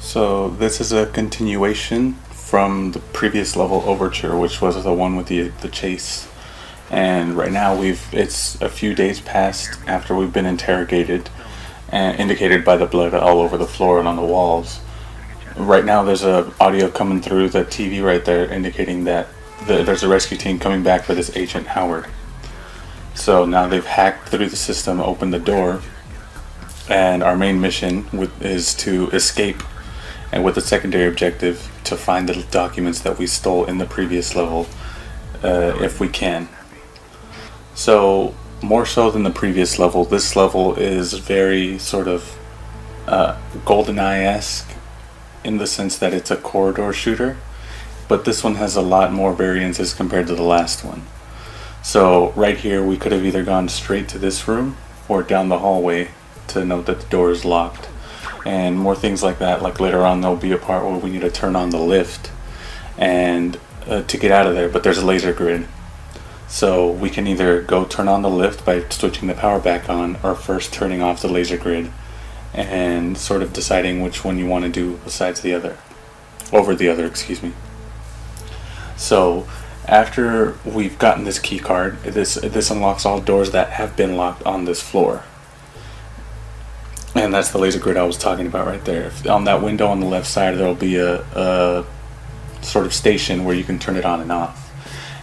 So this is a continuation from the previous level Overture, which was the one with the chase. And right now it's a few days past after we've been interrogated and indicated by the blood all over the floor and on the walls. Right now there's a audio coming through the TV right there indicating that there's a rescue team coming back for this Agent Howard. So now they've hacked through the system, opened the door, and our main mission is to escape, and with the secondary objective to find the documents that we stole in the previous level, if we can. So more so than the previous level, this level is very sort of GoldenEye-esque in the sense that it's a corridor shooter, but this one has a lot more variances compared to the last one. So right here we could have either gone straight to this room or down the hallway to note that the door is locked, and more things like that. Like later on there'll be a part where we need to turn on the lift and to get out of there, but there's a laser grid. So we can either go turn on the lift by switching the power back on, or first turning off the laser grid and sort of deciding which one you want to do besides the other, over the other, excuse me. So after we've gotten this key card, this unlocks all doors that have been locked on this floor. And that's the laser grid I was talking about right there. On that window on the left side there will be a sort of station where you can turn it on and off.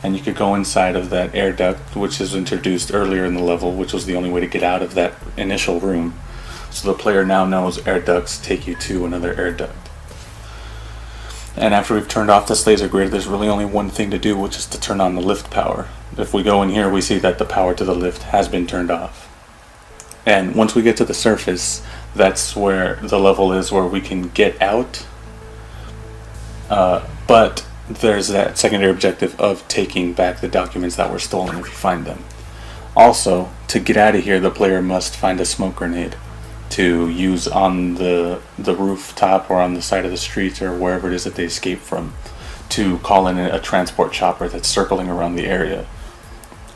And you could go inside of that air duct, which is introduced earlier in the level, which was the only way to get out of that initial room. So the player now knows air ducts take you to another air duct. And after we've turned off this laser grid, there's really only one thing to do, which is to turn on the lift power. If we go in here, we see that the power to the lift has been turned off. And once we get to the surface, that's where the level is where we can get out. But there's that secondary objective of taking back the documents that were stolen if you find them. Also, to get out of here, the player must find a smoke grenade to use on the rooftop or on the side of the streets or wherever it is that they escape from, to call in a transport chopper that's circling around the area.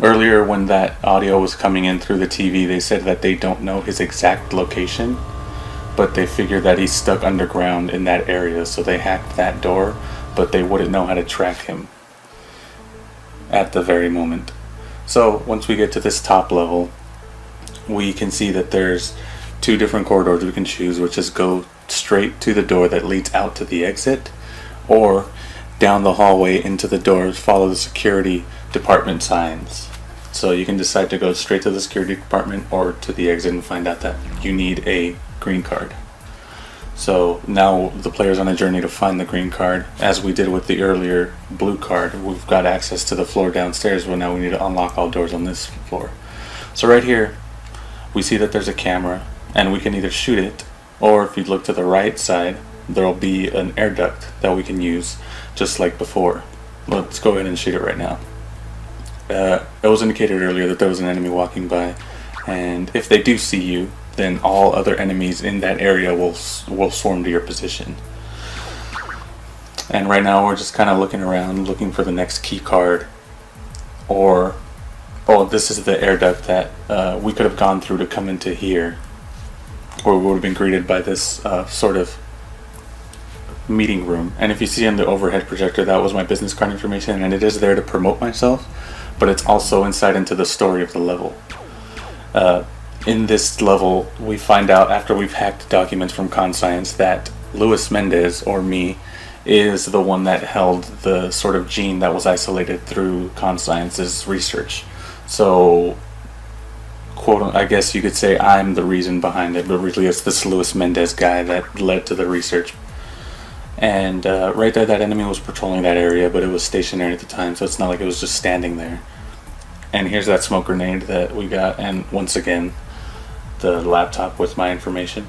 Earlier when that audio was coming in through the TV, they said that they don't know his exact location, but they figure that he's stuck underground in that area, so they hacked that door, but they wouldn't know how to track him at the very moment. So once we get to this top level, we can see that there's two different corridors we can choose, which is go straight to the door that leads out to the exit, or down the hallway into the doors, follow the security department signs. So you can decide to go straight to the security department or to the exit and find out that you need a green card. So now the player's on a journey to find the green card. As we did with the earlier blue card, we've got access to the floor downstairs, but now we need to unlock all doors on this floor. So right here we see that there's a camera, and we can either shoot it, or if you look to the right side, there'll be an air duct that we can use just like before. Let's go ahead and shoot it right now. It was indicated earlier that there was an enemy walking by, and if they do see you, then all other enemies in that area will swarm to your position. And right now we're just kind of looking around, looking for the next key card, or this is the air duct that we could have gone through to come into here, or we would have been greeted by this sort of meeting room. And if you see on the overhead projector, that was my business card information, and it is there to promote myself, but it's also insight into the story of the level. In this level, we find out after we've hacked documents from Conscience that Luis Mendez, or me, is the one that held the sort of gene that was isolated through Conscience's research. So, quote, I guess you could say I'm the reason behind it, but really it's this Luis Mendez guy that led to the research. And right there, that enemy was patrolling that area, but it was stationary at the time, so it's not like it was just standing there. And here's that smoke grenade that we got, and once again, the laptop with my information.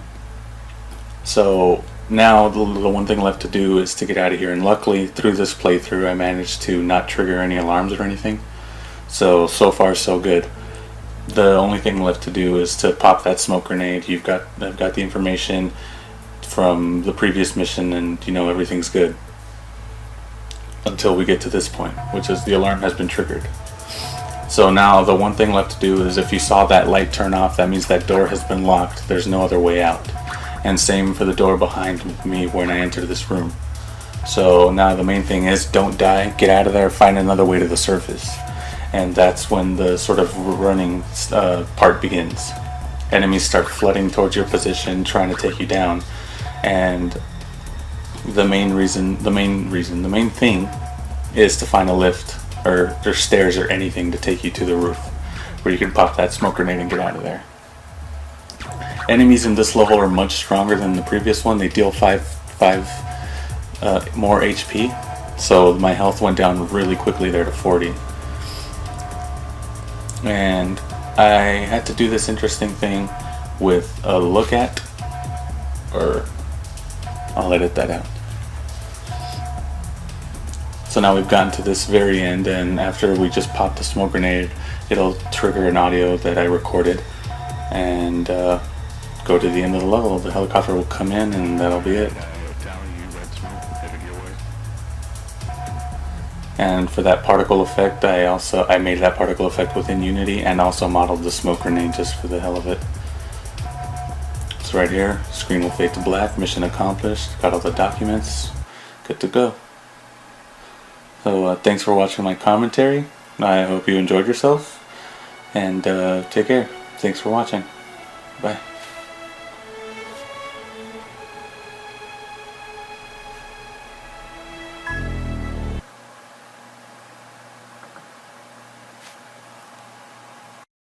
So now the one thing left to do is to get out of here, and luckily through this playthrough I managed to not trigger any alarms or anything. So far so good. The only thing left to do is to pop that smoke grenade. I've got the information from the previous mission, and everything's good until we get to this point, which is the alarm has been triggered. So now the one thing left to do is, if you saw that light turn off, that means that door has been locked. There's no other way out. and same for the door behind me when I enter this room. So now the main thing is don't die, get out of there, find another way to the surface. And that's when the sort of running part begins. Enemies start flooding towards your position, trying to take you down. And the main thing is to find a lift or stairs or anything to take you to the roof, where you can pop that smoke grenade and get out of there. Enemies in this level are much stronger than the previous one. They deal 5 more HP, so my health went down really quickly there to 40. And I had to do this interesting thing with a look at, or I'll edit that out. So now we've gotten to this very end, and after we just pop the smoke grenade, it'll trigger an audio that I recorded and go to the end of the level. The helicopter will come in and that'll be it. And for that particle effect, I made that particle effect within Unity and also modeled the smoke grenade just for the hell of it. It's right here. Screen will fade to black. Mission accomplished. Got all the documents. Good to go. So thanks for watching my commentary. I hope you enjoyed yourself. And take care. Thanks for watching. Bye.